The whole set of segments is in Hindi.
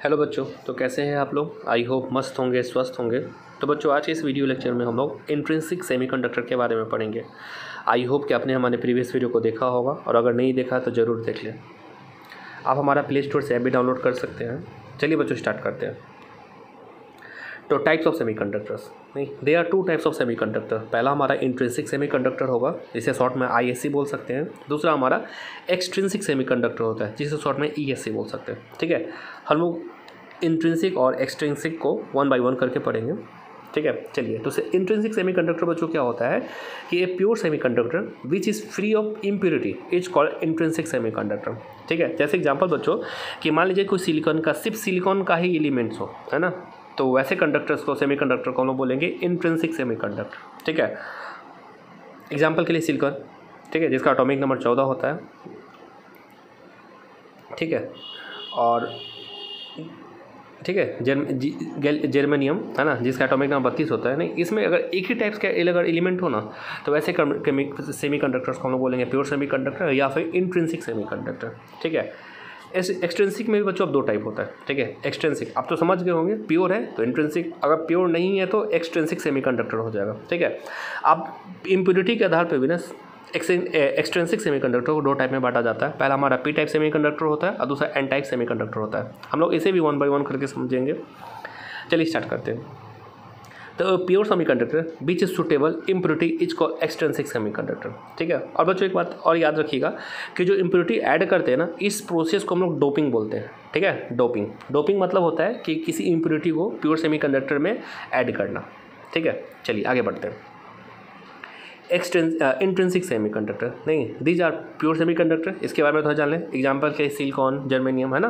हेलो बच्चों, तो कैसे हैं आप लोग। आई होप मस्त होंगे, स्वस्थ होंगे। तो बच्चों, आज के इस वीडियो लेक्चर में हम लोग इंट्रिंसिक सेमीकंडक्टर के बारे में पढ़ेंगे। आई होप कि आपने हमारे प्रीवियस वीडियो को देखा होगा, और अगर नहीं देखा तो ज़रूर देख लें। आप हमारा प्ले स्टोर से ऐप भी डाउनलोड कर सकते हैं। चलिए बच्चों, स्टार्ट करते हैं। तो टाइप्स ऑफ सेमीकंडक्टर्स, नहीं, they are two types of semiconductor. पहला हमारा इंट्रिंसिक सेमीकंडक्टर होगा, जिसे शॉर्ट में आईएससी बोल सकते हैं। दूसरा हमारा एक्सट्रिंसिक सेमीकंडक्टर होता है, जिसे शॉर्ट में ईएससी बोल सकते हैं। ठीक है, हम लोग इंट्रिंसिक और एक्सट्रिंसिक को वन बाय वन करके पढ़ेंगे। ठीक है, चलिए। तो इंट्रिंसिक सेमीकंडक्टर बच्चों क्या होता है कि a pure semiconductor which is free of impurity is called intrinsic semiconductor. ठीक है, जैसे एग्जांपल बच्चों कि मान लीजिए कोई सिलिकॉन का, सिर्फ सिलिकॉन का ही एलिमेंट्स हो, है ना, तो वैसे कंडक्टर्स को, सेमीकंडक्टर को हम लोग बोलेंगे इंट्रिंसिक सेमीकंडक्टर। ठीक है, एग्जांपल के लिए सिलिकॉन, ठीक है, जिसका एटॉमिक नंबर 14 होता है। ठीक है, और ठीक है, जर्मेनियम, है ना, जिसका एटॉमिक नंबर 32 होता है। नहीं, इसमें अगर एक ही टाइप्स के अगर एलिमेंट हो ना, तो वैसे सेमीकंडक्टर्स को हम लोग बोलेंगे प्योर सेमीकंडक्टर या फिर इंट्रिंसिक सेमीकंडक्टर। ठीक है, एक्सट्रिंसिक में भी बच्चों अब दो टाइप होता है। ठीक है, एक्सट्रिंसिक आप तो समझ गए होंगे, प्योर है तो इंट्रिंसिक, अगर प्योर नहीं है तो एक्सट्रिंसिक सेमीकंडक्टर हो जाएगा। ठीक है, अब इम्प्योरिटी के आधार पर भी ना एक्सट्रिंसिक सेमीकंडक्टर को दो टाइप में बांटा जाता है। पहला हमारा पी टाइप सेमीकंडक्टर होता है और दूसरा एन टाइप सेमीकंडक्टर होता है। हम लोग इसे भी वन बाय वन करके समझेंगे। चलिए स्टार्ट करते हैं। तो pure semiconductor which is suitable impurity is called extrinsic semiconductor. ठीक है, और बच्चों एक बात और याद रखिएगा कि जो इम्प्योरिटी ऐड करते हैं ना, इस प्रोसेस को हम लोग डोपिंग बोलते हैं। ठीक है, डोपिंग मतलब होता है कि किसी इम्प्योरिटी को प्योर सेमीकंडक्टर में ऐड करना। ठीक है, चलिए आगे बढ़ते हैं। इंट्रिंसिक सेमीकंडक्टर, नहीं, दीज आर प्योर सेमीकंडक्टर। इसके बारे में थोड़ा जान लें। एग्जांपल के सिलिकॉन, जर्मेनियम, है ना।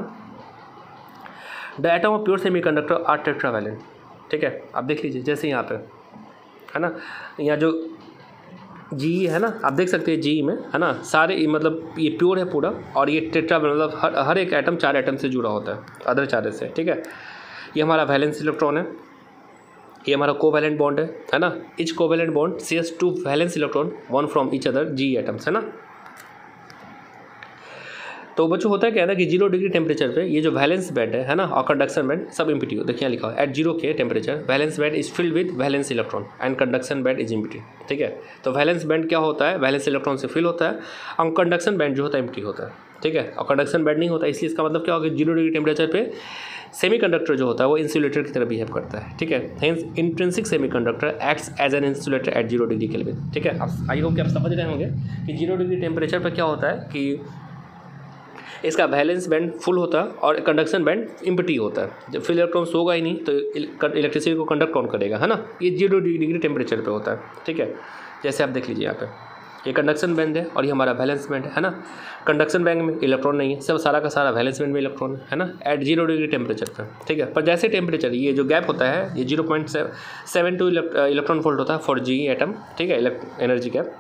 The atom of pure semiconductor are tetravalent. ठीक है, आप देख लीजिए जैसे यहाँ पे, है ना, यहाँ जो जी है ना, आप देख सकते हैं जी में, है ना, सारे मतलब ये प्योर है पूरा, और ये टेट्रावैलेंट मतलब हर एक एटम 4 एटम से जुड़ा होता है अदर 4 से। ठीक है, ये हमारा वैलेंस इलेक्ट्रॉन है, ये हमारा कोवैलेंट बॉन्ड है ना। Each covalent bond shares 2 valence electron, one from each other G atoms, है ना। तो बच्चों होता है क्या है ना कि 0 डिग्री टेम्परेचर पे ये जो वैलेंस बैंड है ना, और कंडक्शन बैंड सब एम्प्टी हो। देखिए लिखा है एट 0 के temperature valence band is filled with valence electron and conduction band is empty. ठीक है, तो वैलेंस बैंड क्या होता है, वैलेंस इलेक्ट्रॉन से फिल होता है, और कंडक्शन बैंड जो होता है एम्प्टी होता है। ठीक है, और कंडक्शन बैंड नहीं होता, इसलिए इसका मतलब क्या होगा, 0 डिग्री टेम्परेचर पे सेमीकंडक्टर जो होता है वो इंसुलेटर की तरह बिहेव करता है। ठीक है, hence intrinsic semiconductor acts as an insulator at 0 degree kelvin. ठीक है, अब आई होप कि आप समझ रहे होंगे कि 0 डिग्री टेम्परेचर पर क्या होता है कि इसका वैलेंस बैंड फुल होता है और कंडक्शन बैंड एम्प्टी होता है। जब फिर इलेक्ट्रॉन्स होगा ही नहीं तो इलेक्ट्रिसिटी को कंडक्ट कौन करेगा, है ना। ये 0 डिग्री टेम्परेचर पे होता है। ठीक है, जैसे आप देख लीजिए यहाँ पे ये कंडक्शन बैंड है और ये हमारा वैलेंस बैंड है ना। कंडक्शन बैंड में इलेक्ट्रॉन नहीं है, सब सारा का सारा वैलेंस बैंड में इलेक्ट्रॉन है ना, एट 0 डिग्री टेम्परेचर पर। ठीक है, पर जैसे टेम्परेचर ये जो गैप होता है ये 0.72 इलेक्ट्रॉन वोल्ट होता है फॉर जी एटम। ठीक है, एनर्जी गैप।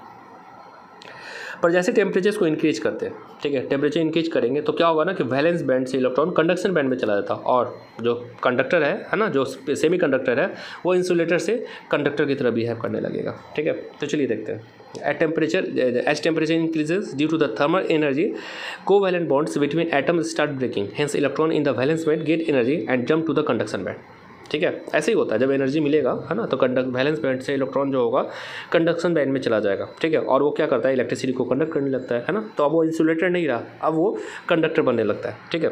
पर जैसे टेम्परेचर को इंक्रीज करते हैं, ठीक है, टेम्परेचर इंक्रीज करेंगे तो क्या होगा ना कि वैलेंस बैंड से इलेक्ट्रॉन कंडक्शन बैंड में चला जाता है, और जो कंडक्टर है ना, जो सेमी कंडक्टर है, वो इंसुलेटर से कंडक्टर की तरह बिहेव करने लगेगा। ठीक है, तो चलिए देखते हैं। At temperature, as temperature increases due to the thermal energy, covalent bonds between atoms start breaking, hence electron in the valence band get energy and jump to the conduction band. ठीक है, ऐसे ही होता है, जब एनर्जी मिलेगा, है ना, तो वैलेंस बैंड से इलेक्ट्रॉन जो होगा कंडक्शन बैंड में चला जाएगा। ठीक है, और वो क्या करता है, इलेक्ट्रिसिटी को कंडक्ट करने लगता है ना, तो अब वो इंसुलेटर नहीं रहा, अब वो कंडक्टर बनने लगता है। ठीक है,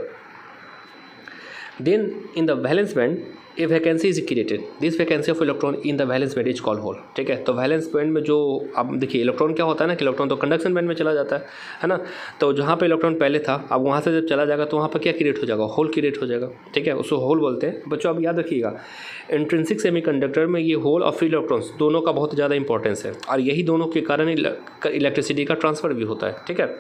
then in the valence band a vacancy is created, this vacancy of electron in the valence band is called hole. ठीक है, तो वैलेंस बैंड में जो, अब देखिए इलेक्ट्रॉन क्या होता है ना कि इलेक्ट्रॉन तो कंडक्शन बैंड में चला जाता है ना, तो जहाँ पे इलेक्ट्रॉन पहले था अब वहाँ से जब चला जाएगा तो वहाँ पर क्या क्रिएट हो जाएगा, होल क्रिएट हो जाएगा। ठीक है, उसको होल बोलते हैं। बच्चों अब याद रखिएगा, इंट्रिंसिक सेमीकंडक्टर में ये होल और फ्री इलेक्ट्रॉन्स दोनों का बहुत ज़्यादा इंपॉर्टेंस है, और यही दोनों के कारण इलेक्ट्रिसिटी का ट्रांसफर भी होता है। ठीक है,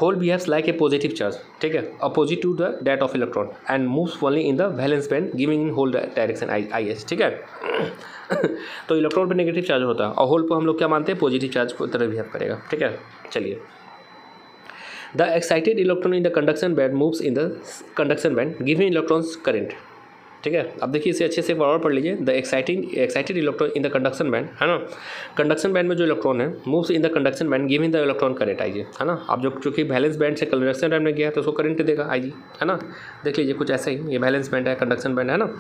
hole behaves like a positive charge, ठीक है, opposite to the that of electron and moves only in the valence band giving in hole direction I S. ठीक है, तो इलेक्ट्रॉन पे नेगेटिव चार्ज होता है और होल पर हम लोग क्या मानते हैं, पॉजिटिव चार्ज को तरह बिहेव करेगा। ठीक है, चलिए। The excited electron in the conduction band moves in the conduction band giving electrons current. ठीक है। अब देखिए इसे अच्छे से और पढ़ लीजिए। The excited electron in the conduction band, है ना, कंडक्शन बैंड में जो इलेक्ट्रॉन है moves in the conduction band giving the electron current IG, है ना। अब जो चूँकि वैलेंस बैंड से कंडक्शन बैंड में गया तो उसको करंट देगा आईजी, है ना। देख लीजिए कुछ ऐसा ही, ये वैलेंस बैंड है, कंडक्शन बैंड है ना।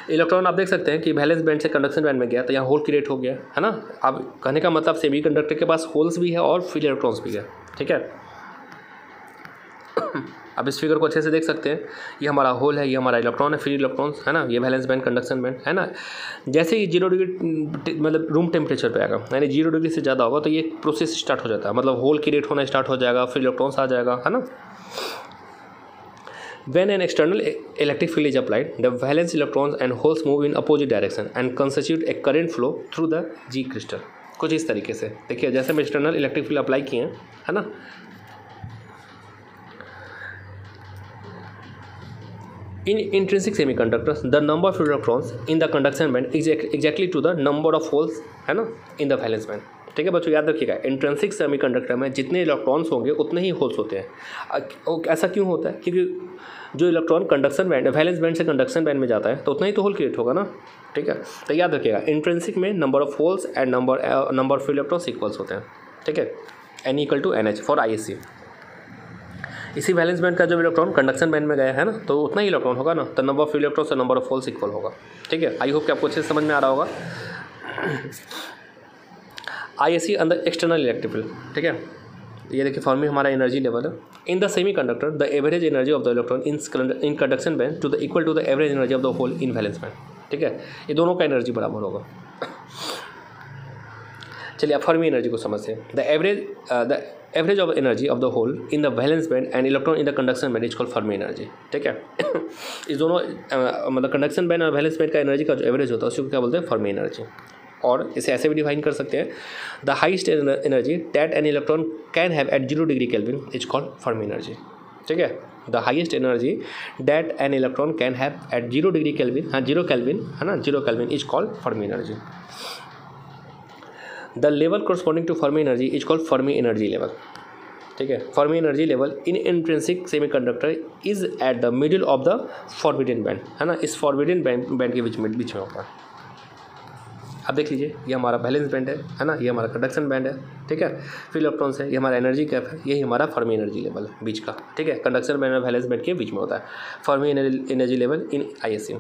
इलेक्ट्रॉन आप देख सकते हैं कि वैलेंस बैंड से कंडक्शन बैंड में गया तो यहाँ होल क्रिएट हो गया, है ना। अब कहने का मतलब सेमीकंडक्टर के पास होल्स भी है और फ्री इलेक्ट्रॉन्स भी है, ठीक है। अब इस फिगर को अच्छे से देख सकते हैं, ये हमारा होल है, ये हमारा इलेक्ट्रॉन है, फ्री इलेक्ट्रॉन्स, है ना। ये वैलेंस बैंड, कंडक्शन बैंड, है ना। जैसे ही 0 डिग्री मतलब रूम टेम्परेचर पे आएगा, यानी 0 डिग्री से ज़्यादा होगा तो ये प्रोसेस स्टार्ट हो जाता है, मतलब होल क्रिएट होना स्टार्ट हो जाएगा, फ्री इलेक्ट्रॉन्स आ जाएगा, है ना। When an external electric field is applied, the valence electrons and holes move in opposite direction and constitute a current flow through the G crystal। कुछ इस तरीके से देखिए, जैसे हम एक्सटर्नल इलेक्ट्रिक फील्ड अप्लाई किए हैं, है ना। In intrinsic semiconductors, the number of electrons in the conduction band is exactly to the number of holes, है ना, in the valence band। ठीक है बच्चों, याद रखिएगा, इंट्रिंसिक सेमीकंडक्टर में जितने इलेक्ट्रॉन्स होंगे उतने ही होल्स होते हैं। ऐसा क्यों होता है? क्योंकि जो electron conduction band, valence band से कंडक्शन बैंड में जाता है तो उतना ही तो होल क्रिएट होगा ना, ठीक है। तो याद रखिएगा, इंट्रिंसिक में number of holes and number of electrons equals होते हैं, ठीक है। N = NH for ISC। इसी वैलेंस बैंड का जब इलेक्ट्रॉन कंडक्शन बैंड में गया है ना तो उतना ही इलेक्ट्रॉन होगा ना, तो नंबर ऑफ इलेक्ट्रॉन्स और नंबर ऑफ होल्स इक्वल होगा, ठीक है। आई होप कि आपको अच्छे से समझ में आ रहा होगा। ISC अंदर एक्सटर्नल इलेक्ट्रिक फील्ड, ठीक है। ये देखिए फॉर्मी हमारा एनर्जी लेवल है। In the semiconductor the average energy of the electron in conduction band to the equal to the average energy of the hole in valence band, ठीक है। ये दोनों का एनर्जी बराबर होगा। चलिए अब फर्मी एनर्जी को समझते हैं। The average of energy of the hole in the valence band and electron in the conduction band is called Fermi energy, ठीक है। इस दोनों मतलब कंडक्शन बैंड और वैलेंस बैंड का एनर्जी का जो एवरेज होता है उसको क्या बोलते हैं? Fermi energy. और इसे ऐसे भी डिफाइन कर सकते हैं, the highest energy that an electron can have at 0 degree kelvin is called Fermi energy, ठीक है। The highest energy that an electron can have at 0 degree kelvin, हाँ 0 केल्विन, है ना, 0 kelvin is called Fermi energy. The level corresponding to Fermi energy is called Fermi energy level, ठीक है। Fermi energy level in intrinsic semiconductor is at the middle of the forbidden band, है ना। इस फॉरबिडन बैंड के बीच में होगा। अब देख लीजिए, ये हमारा वैलेंस बैंड है ना, ये हमारा कंडक्शन बैंड है, ठीक है। फिर इलेक्ट्रॉन्स है, ये हमारा एनर्जी कैप है, यही हमारा फर्मी एनर्जी लेवल है बीच का, ठीक है। कंडक्शन बैंड और वैलेंस बैंड के बीच में होता है Fermi energy level in ISC।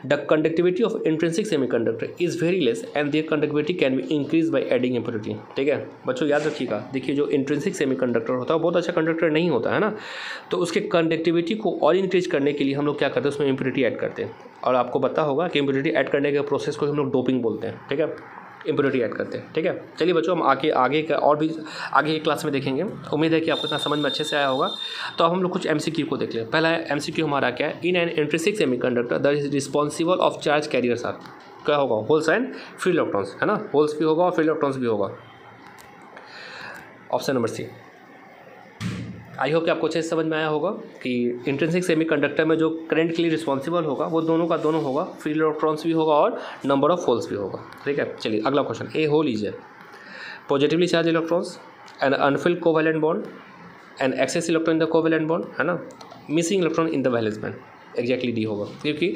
The conductivity of intrinsic semiconductor is very less and their conductivity can be increased by adding impurity, ठीक है बच्चों, याद रखिएगा। देखिए जो इंट्रिंसिक सेमीकंडक्टर होता है बहुत अच्छा कंडक्टर नहीं होता है ना, तो उसके कंडक्टिविटी को और इंक्रीज करने के लिए हम लोग क्या करते हैं, उसमें इम्प्योरिटी ऐड करते हैं। और आपको पता होगा कि इम्प्योरिटी ऐड करने के प्रोसेस को हम लोग डोपिंग बोलते हैं, ठीक है। इम्प्योरिटी ऐड करते हैं, ठीक है। चलिए बच्चों, हम आगे का और भी आगे की क्लास में देखेंगे। उम्मीद है कि आपको इतना समझ में अच्छे से आया होगा। तो अब हम लोग कुछ MCQ को देख लें। पहला MCQ हमारा क्या है? In an intrinsic semiconductor the responsible of charge carriers are, क्या होगा? होल्स एंड फ्री इलेक्ट्रॉन्स, है ना। होल्स भी होगा और फ्री इलेक्ट्रॉन्स भी होगा। Option number C। I hope कि आपको अच्छे से समझ में आया होगा कि इंट्रिंसिक सेमीकंडक्टर में जो करंट के लिए रिस्पॉन्सिबल होगा वो दोनों का दोनों होगा, फ्री इलेक्ट्रॉन्स भी होगा और नंबर ऑफ होल्स भी होगा, ठीक है। चलिए अगला question, a hole is a positively charge electrons and unfilled covalent bond and excess electron in the covalent bond, है ना। Missing electron in the valence band, exactly D होगा, क्योंकि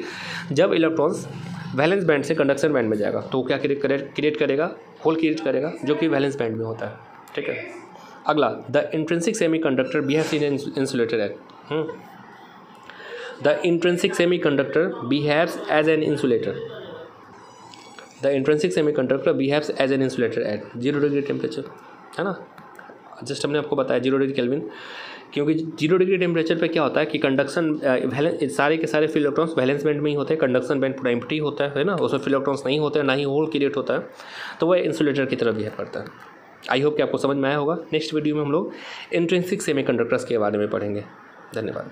जब इलेक्ट्रॉन्स वैलेंस बैंड से कंडक्शन बैंड में जाएगा तो क्या क्रिएट करेगा? होल क्रिएट करेगा, जो कि वैलेंस बैंड में होता है, ठीक है। अगला, the intrinsic semiconductor behaves in insulator as, the intrinsic semiconductor behaves as an insulator, the intrinsic semiconductor behaves as an insulator at 0 degree temperature, है ना। जस्ट हमने आपको बताया 0 डिग्री केल्विन, क्योंकि 0 डिग्री टेम्परेचर पे क्या होता है कि कंडक्शन सारे के सारे फ्री इलेक्ट्रॉन्स वैलेंस बैंड में ही होते हैं, कंडक्शन बैंड पूरा एम्प्टी होता है ना, उसमें फ्री इलेक्ट्रॉन्स नहीं होते हैं, ना ही होल क्रिएट होता है, तो वह इंसुलेटर की तरह बिहेव करता है। आई होप कि आपको समझ में आया होगा। नेक्स्ट वीडियो में हम लोग इंट्रिंसिक सेमीकंडक्टर्स के बारे में पढ़ेंगे। धन्यवाद।